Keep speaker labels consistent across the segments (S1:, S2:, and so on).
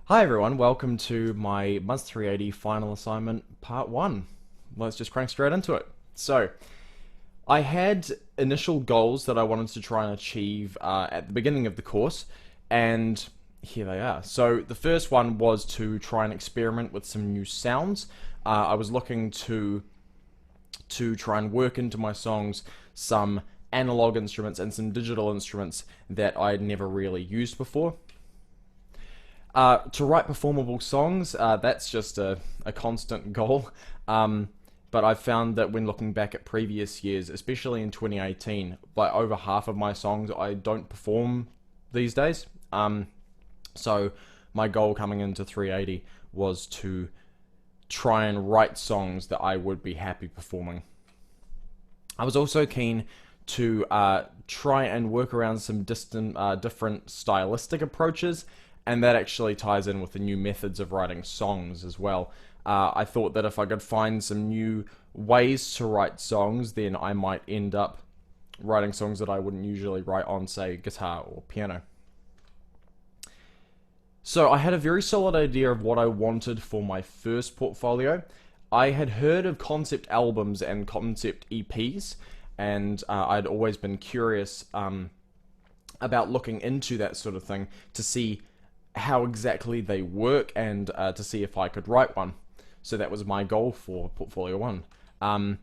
S1: Hi everyone, welcome to my MUS 380 final assignment part 1. Let's just crank straight into it. So, I had initial goals that I wanted to try and achieve at the beginning of the course, and here they are. So, the first one was to try and experiment with some new sounds. I was looking to try and work into my songs some analog instruments and some digital instruments that I'd never really used before. To write performable songs, that's just a constant goal. But I've found that when looking back at previous years, especially in 2018, like over half of my songs I don't perform these days. So my goal coming into 380 was to try and write songs that I would be happy performing. I was also keen to try and work around some different stylistic approaches, and that actually ties in with the new methods of writing songs as well. I thought that if I could find some new ways to write songs, then I might end up writing songs that I wouldn't usually write on, say, guitar or piano. So I had a very solid idea of what I wanted for my first portfolio. I had heard of concept albums and concept EPs, and I'd always been curious about looking into that sort of thing to see how exactly they work and to see if I could write one. So that was my goal for Portfolio 1.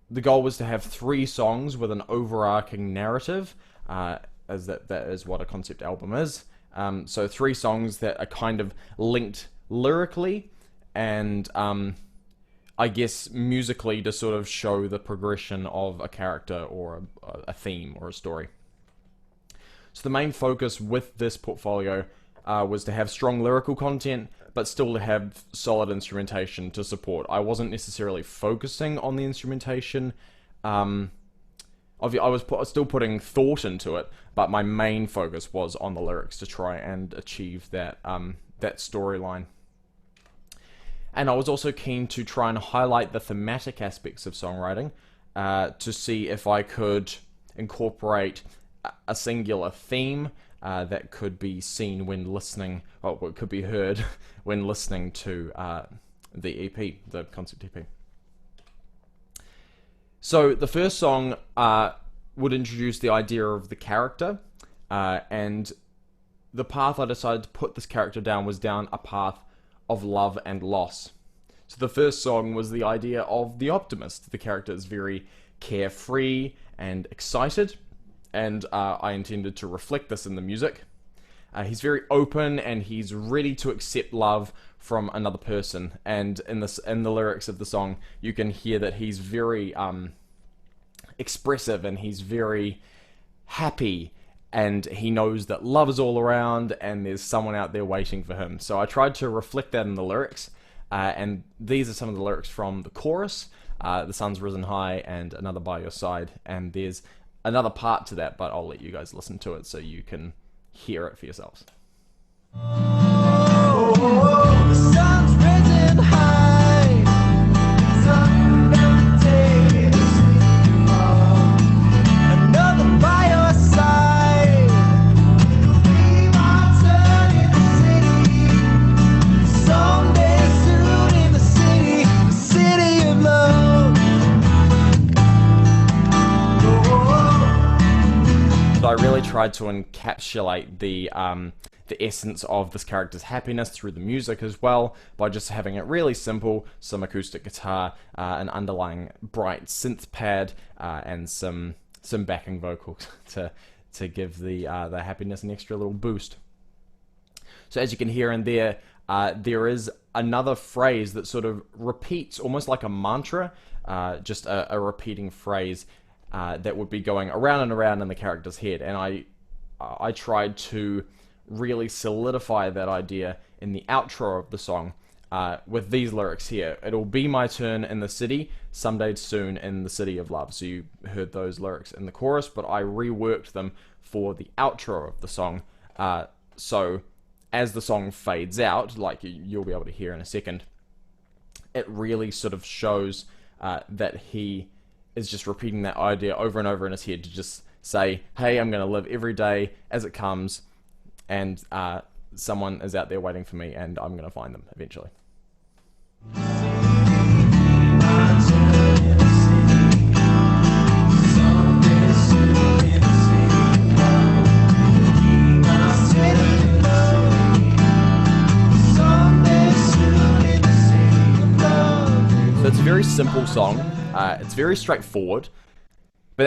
S1: The goal was to have 3 songs with an overarching narrative, as that is what a concept album is. So 3 songs that are kind of linked lyrically and I guess musically to sort of show the progression of a character or a theme or a story. So the main focus with this portfolio was to have strong lyrical content, but still to have solid instrumentation to support. I wasn't necessarily focusing on the instrumentation. I was still putting thought into it, but my main focus was on the lyrics to try and achieve that storyline. And I was also keen to try and highlight the thematic aspects of songwriting to see if I could incorporate a singular theme that could be seen when listening, or it could be heard when listening to the EP, the concept EP. So the first song would introduce the idea of the character, and the path I decided to put this character down was down a path of love and loss. So the first song was the idea of the optimist. The character is very carefree and excited, and I intended to reflect this in the music. He's very open and he's ready to accept love from another person. And in the lyrics of the song, you can hear that he's very expressive and he's very happy, and he knows that love is all around and there's someone out there waiting for him. So I tried to reflect that in the lyrics, and these are some of the lyrics from the chorus. The sun's risen high and another by your side, and there's another part to that, but I'll let you guys listen to it so you can hear it for yourselves.
S2: The sun's risen high, sun never takes another by your side. We are turning the city, someday soon in the city of love.
S1: So I really tried to encapsulate the essence of this character's happiness through the music as well, by just having it really simple, some acoustic guitar, an underlying bright synth pad, and some backing vocals to give the happiness an extra little boost. So as you can hear in there, there is another phrase that sort of repeats, almost like a mantra, just a repeating phrase that would be going around and around in the character's head, and I tried to really solidify that idea in the outro of the song with these lyrics here. It'll be my turn in the city, someday soon in the city of love. So you heard those lyrics in the chorus, but I reworked them for the outro of the song. So as the song fades out, like you'll be able to hear in a second, it really sort of shows that he is just repeating that idea over and over in his head to just say, hey, I'm going to live every day as it comes, and someone is out there waiting for me, and I'm gonna find them eventually. So it's a very simple song. It's very straightforward, but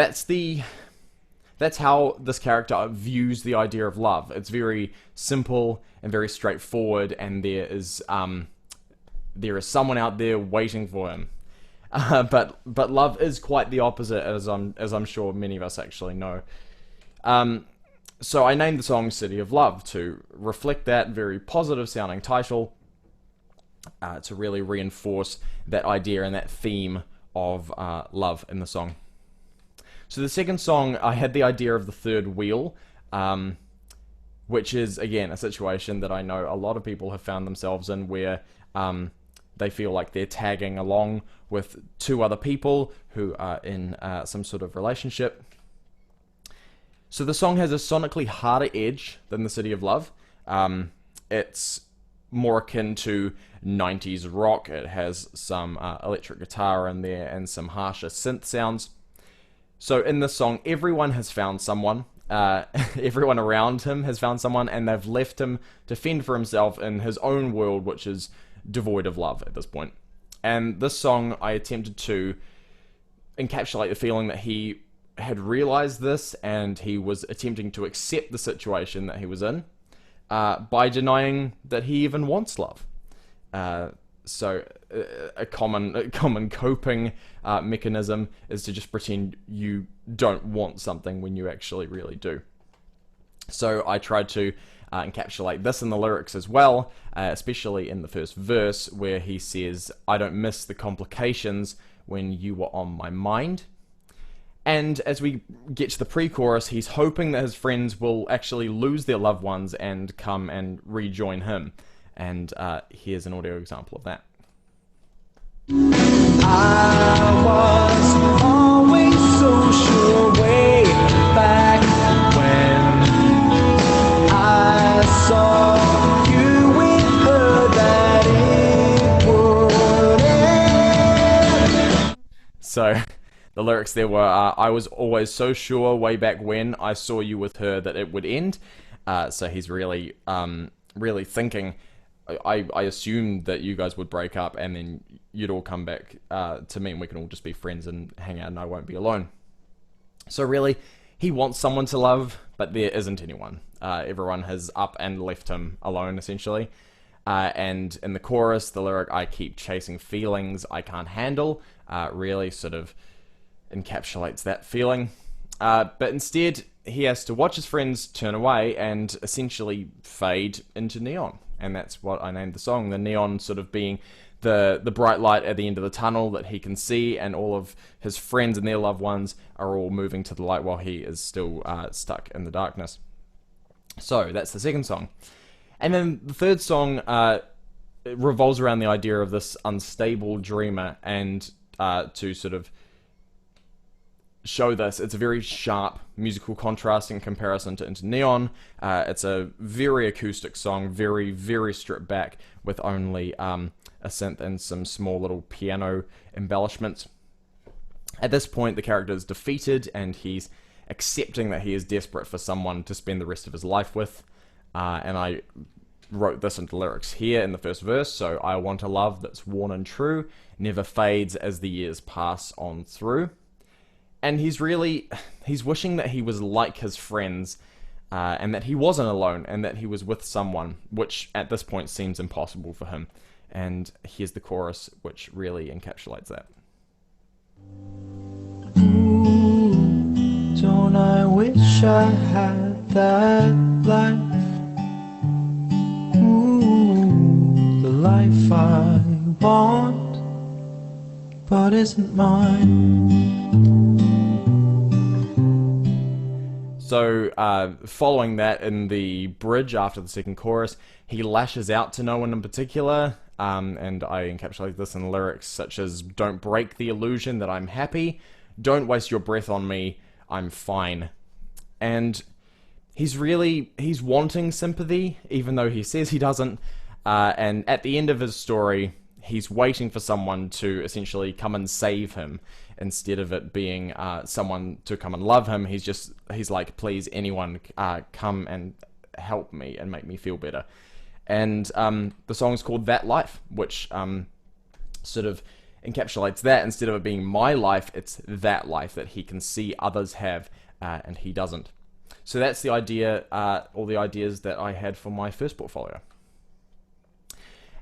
S1: that's how this character views the idea of love. It's very simple and very straightforward, and there is someone out there waiting for him. But love is quite the opposite, as I'm sure many of us actually know. So I named the song "City of Love" to reflect that very positive sounding title, to really reinforce that idea and that theme of love in the song. So the second song, I had the idea of the third wheel, which is, again, a situation that I know a lot of people have found themselves in, where they feel like they're tagging along with two other people who are in some sort of relationship. So the song has a sonically harder edge than the City of Love. It's more akin to 90s rock. It has some electric guitar in there and some harsher synth sounds. So in this song, everyone has found someone. Everyone around him has found someone, and they've left him to fend for himself in his own world, which is devoid of love at this point. And this song, I attempted to encapsulate the feeling that he had realized this, and he was attempting to accept the situation that he was in, by denying that he even wants love. So a common coping mechanism is to just pretend you don't want something when you actually really do. So I tried to encapsulate this in the lyrics as well, especially in the first verse, where he says, "I don't miss the complications when you were on my mind." And as we get to the pre-chorus, he's hoping that his friends will actually lose their loved ones and come and rejoin him. And here's an audio example of that.
S2: I was always so sure way back when I saw you with her that it would end.
S1: So the lyrics there were, I was always so sure way back when I saw you with her that it would end. So he's really thinking, I assumed that you guys would break up and then you'd all come back to me and we can all just be friends and hang out and I won't be alone. So really, he wants someone to love, but there isn't anyone. Everyone has up and left him alone, essentially. And in the chorus, the lyric, "I keep chasing feelings I can't handle," really sort of encapsulates that feeling. But instead, he has to watch his friends turn away and essentially fade into neon. And that's what I named the song, the neon sort of being the bright light at the end of the tunnel that he can see, and all of his friends and their loved ones are all moving to the light while he is still stuck in the darkness. So that's the second song. And then the third song it revolves around the idea of this unstable dreamer, and to sort of show this, it's a very sharp musical contrast in comparison to Into Neon. It's a very acoustic song, very, very stripped back, with only a synth and some small little piano embellishments. At this point, the character is defeated, and he's accepting that he is desperate for someone to spend the rest of his life with. And I wrote this into lyrics here in the first verse. So, "I want a love that's worn and true, never fades as the years pass on through." And he's wishing that he was like his friends, and that he wasn't alone, and that he was with someone, which at this point seems impossible for him. And here's the chorus, which really encapsulates that.
S2: Ooh, don't I wish I had that life? Ooh, the life I want, but isn't mine.
S1: So, following that, in the bridge after the second chorus, he lashes out to no one in particular, and I encapsulate this in lyrics such as, "Don't break the illusion that I'm happy, don't waste your breath on me, I'm fine." And he's wanting sympathy, even though he says he doesn't. And at the end of his story, he's waiting for someone to essentially come and save him instead of it being someone to come and love him. He's like, please, anyone, come and help me and make me feel better. And the song is called That Life, which sort of encapsulates that. Instead of it being my life, it's that life that he can see others have and he doesn't. So that's the idea, all the ideas that I had for my first portfolio.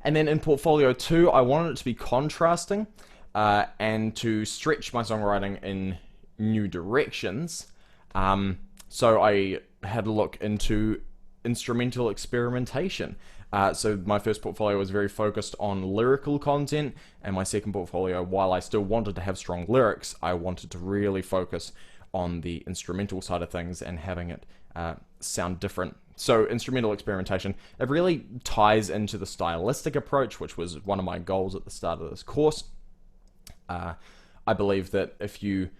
S1: And then in portfolio 2, I wanted it to be contrasting and to stretch my songwriting in new directions. So I had a look into instrumental experimentation. So my first portfolio was very focused on lyrical content, and my second portfolio, while I still wanted to have strong lyrics, I wanted to really focus on the instrumental side of things and having it sound different. So instrumental experimentation, it really ties into the stylistic approach, which was one of my goals at the start of this course. I believe that if you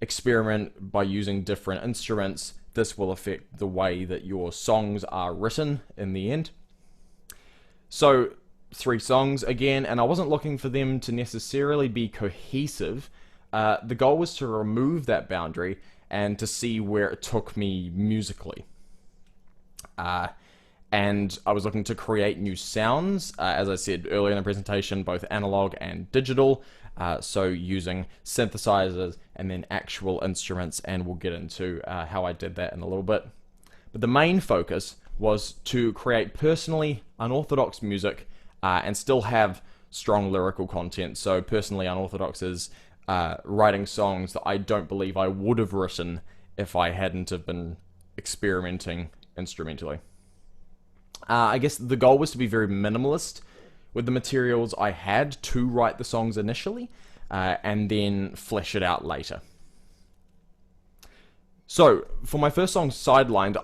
S1: experiment by using different instruments, this will affect the way that your songs are written in the end. So 3 songs again, and I wasn't looking for them to necessarily be cohesive. The goal was to remove that boundary and to see where it took me musically. And I was looking to create new sounds, as I said earlier in the presentation, both analog and digital, so using synthesizers and then actual instruments, and we'll get into how I did that in a little bit. But the main focus was to create personally unorthodox music and still have strong lyrical content. So personally unorthodox is writing songs that I don't believe I would have written if I hadn't have been experimenting instrumentally. I guess the goal was to be very minimalist with the materials I had to write the songs initially, and then flesh it out later. So, for my first song, Sidelined,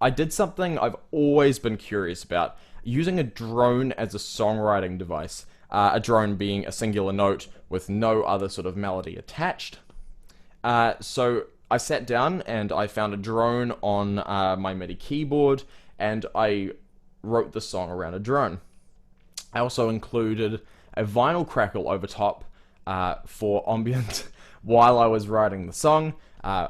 S1: I did something I've always been curious about, using a drone as a songwriting device, a drone being a singular note with no other sort of melody attached. So I sat down and I found a drone on my MIDI keyboard, and I wrote the song around a drone. I also included a vinyl crackle over top for ambient while I was writing the song,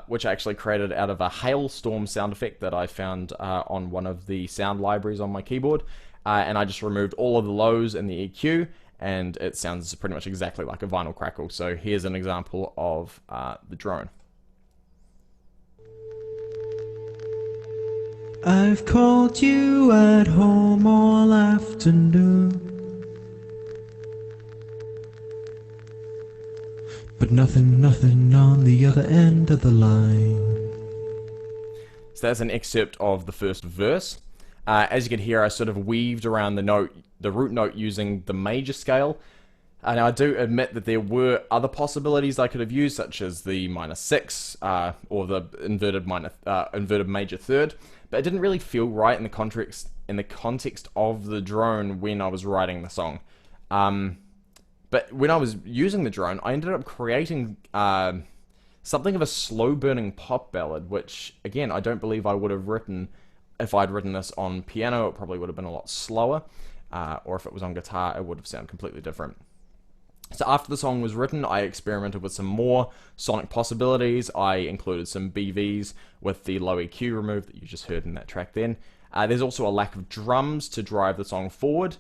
S1: which I actually created out of a hailstorm sound effect that I found on one of the sound libraries on my keyboard. And I just removed all of the lows in the EQ, and it sounds pretty much exactly like a vinyl crackle. So here's an example of the drone.
S2: I've called you at home all afternoon, but nothing on the other end of the line.
S1: So that's an excerpt of the first verse. As you can hear, I sort of weaved around the root note using the major scale. Now I do admit that there were other possibilities I could have used, such as the -6 or the inverted major third, but it didn't really feel right in the context of the drone when I was writing the song. But when I was using the drone, I ended up creating something of a slow-burning pop ballad, which, again, I don't believe I would have written. If I'd written this on piano, it probably would have been a lot slower, or if it was on guitar, it would have sounded completely different. So after the song was written, I experimented with some more sonic possibilities. I included some BVs with the low EQ removed that you just heard in that track then. There's also a lack of drums to drive the song forward.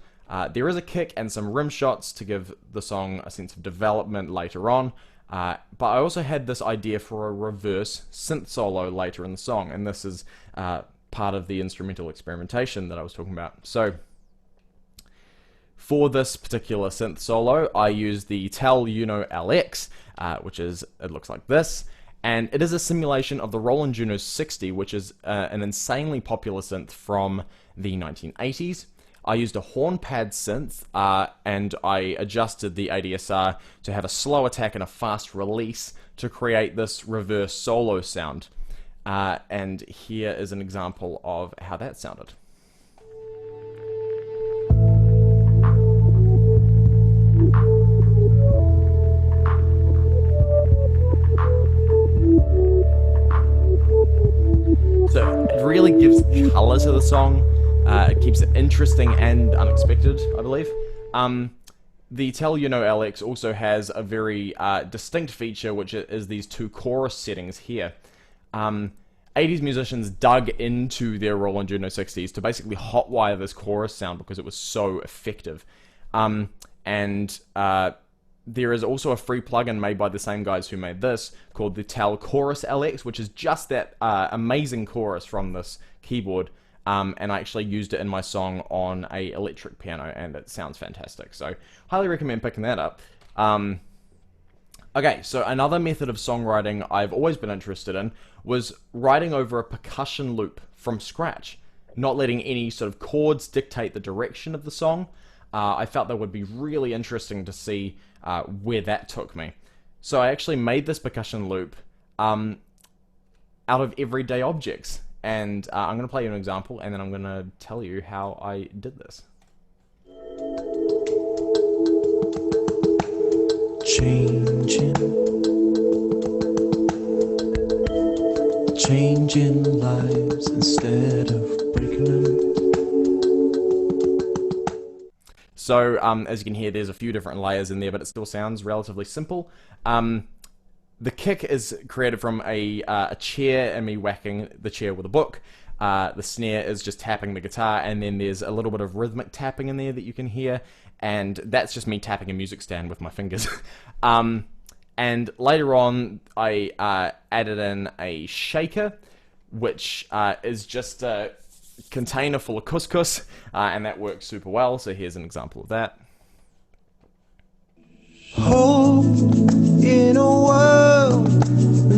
S1: There is a kick and some rim shots to give the song a sense of development later on. But I also had this idea for a reverse synth solo later in the song, and this is part of the instrumental experimentation that I was talking about. So for this particular synth solo, I used the Tel Uno LX, it looks like this, and it is a simulation of the Roland Juno 60, which is an insanely popular synth from the 1980s. I used a horn pad synth, and I adjusted the ADSR to have a slow attack and a fast release to create this reverse solo sound. And here is an example of how that sounded. So it song. It keeps it interesting and unexpected, I believe. The Tell You Know LX also has a very distinct feature, which is these two chorus settings here. 80s musicians dug into their Roland Juno 60s to basically hotwire this chorus sound because it was so effective. There is also a free plugin made by the same guys who made this called the Tell Chorus LX, which is just that amazing chorus from this keyboard. And I actually used it in my song on a electric piano, and it sounds fantastic. So, highly recommend picking that up. Okay, so another method of songwriting I've always been interested in was writing over a percussion loop from scratch, not letting any sort of chords dictate the direction of the song. I felt that would be really interesting to see where that took me. So I actually made this percussion loop out of everyday objects. And I'm going to play you an example, and then I'm going to tell you how I did this.
S2: Changing lives instead of breaking them.
S1: So, as you can hear, there's a few different layers in there, but it still sounds relatively simple. The kick is created from a chair and me whacking the chair with a book. The snare is just tapping the guitar, and then there's a little bit of rhythmic tapping in there that you can hear, and that's just me tapping a music stand with my fingers. And later on, I added in a shaker, which is just a container full of couscous, and that works super well, so here's an example of that.
S2: Hope in a world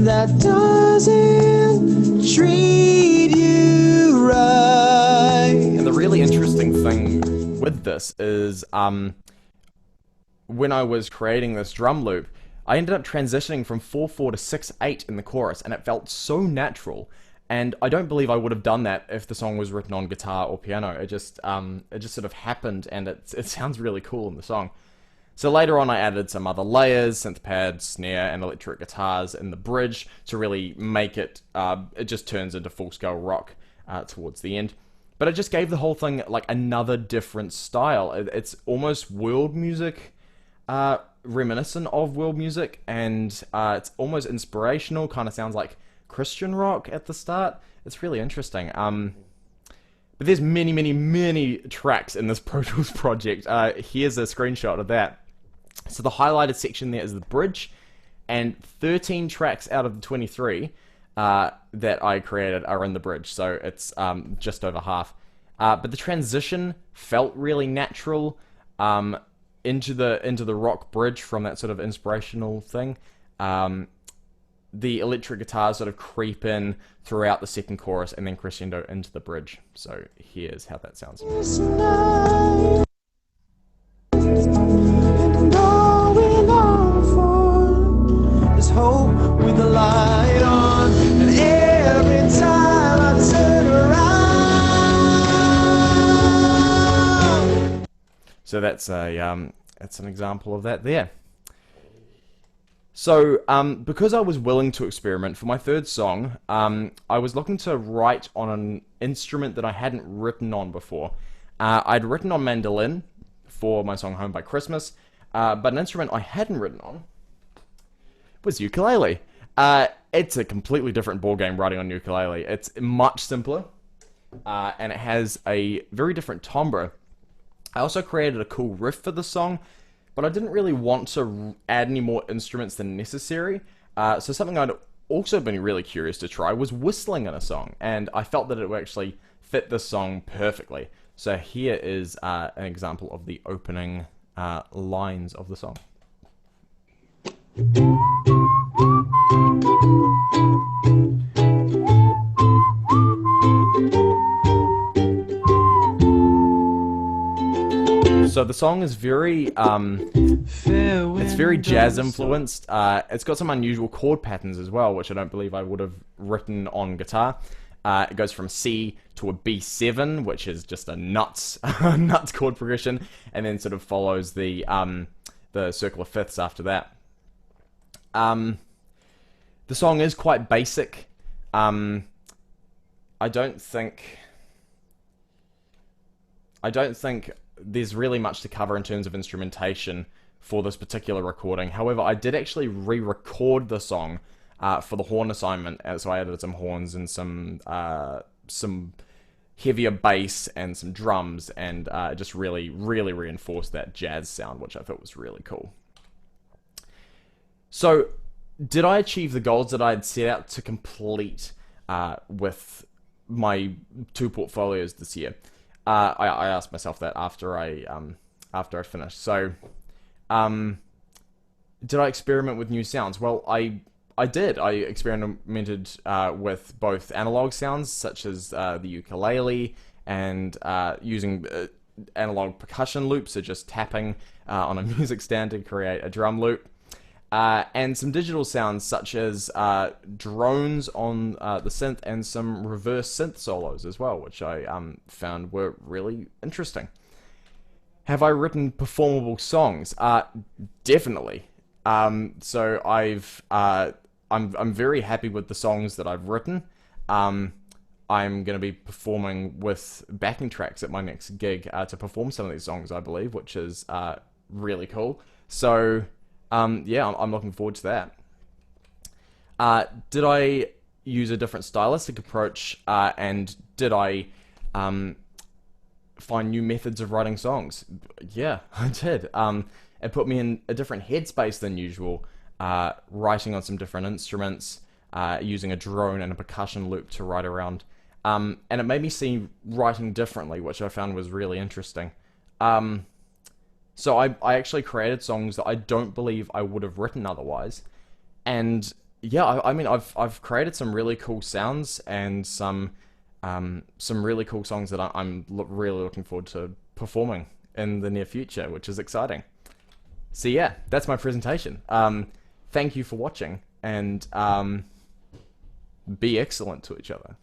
S2: that doesn't treat you right.
S1: And the really interesting thing with this is when I was creating this drum loop, I ended up transitioning from 4/4 to 6/8 in the chorus, and it felt so natural. And I don't believe I would have done that if the song was written on guitar or piano. It just sort of happened, and it sounds really cool in the song. So later on I added some other layers, synth pads, snare, and electric guitars in the bridge to really make it, it just turns into full-scale rock towards the end. But it just gave the whole thing like another different style. It's almost world music, reminiscent of world music, and it's almost inspirational, kind of sounds like Christian rock at the start. It's really interesting. But there's many, many, many tracks in this Pro Tools project. Here's a screenshot of that. So the highlighted section there is the bridge, and 13 tracks out of the 23 that I created are in the bridge, so it's just over half. But the transition felt really natural into the rock bridge from that sort of inspirational thing. The electric guitars sort of creep in throughout the second chorus and then crescendo into the bridge. So here's how that sounds.
S2: Hope with the light on, and every time I turn around.
S1: So that's an example of that there. So because I was willing to experiment for my third song, I was looking to write on an instrument that I hadn't written on before. I'd written on mandolin for my song Home by Christmas, but an instrument I hadn't written on was ukulele. It's a completely different ballgame writing on ukulele. It's much simpler, and it has a very different timbre. I also created a cool riff for the song, but I didn't really want to add any more instruments than necessary. So something I'd also been really curious to try was whistling in a song, and I felt that it would actually fit this song perfectly. So here is an example of the opening lines of the song. So the song is very, it's very jazz influenced. It's got some unusual chord patterns as well, which I don't believe I would have written on guitar. It goes from C to a B7, which is just a nuts chord progression, and then sort of follows the circle of fifths after that. The song is quite basic. I don't think I don't think there's really much to cover in terms of instrumentation for this particular recording. However, I did actually re-record the song for the horn assignment, so I added some horns and some heavier bass and some drums, and just really, really reinforced that jazz sound, which I thought was really cool. So, did I achieve the goals that I had set out to complete with my two portfolios this year? I asked myself that after I finished. So, did I experiment with new sounds? Well, I did. I experimented with both analog sounds, such as the ukulele, and using analog percussion loops, so just tapping on a music stand to create a drum loop. And some digital sounds, such as drones on the synth and some reverse synth solos as well, which I found were really interesting. Have I written performable songs? Definitely. So I'm very happy with the songs that I've written. I'm going to be performing with backing tracks at my next gig to perform some of these songs, I believe, which is really cool. So yeah, I'm looking forward to that. Did I use a different stylistic approach, and did I find new methods of writing songs? Yeah, I did. It put me in a different headspace than usual, writing on some different instruments, using a drone and a percussion loop to write around. And it made me see writing differently, which I found was really interesting. So I actually created songs that I don't believe I would have written otherwise. And yeah, I mean, I've created some really cool sounds and some really cool songs that really looking forward to performing in the near future, which is exciting. So yeah, that's my presentation. Thank you for watching, and be excellent to each other.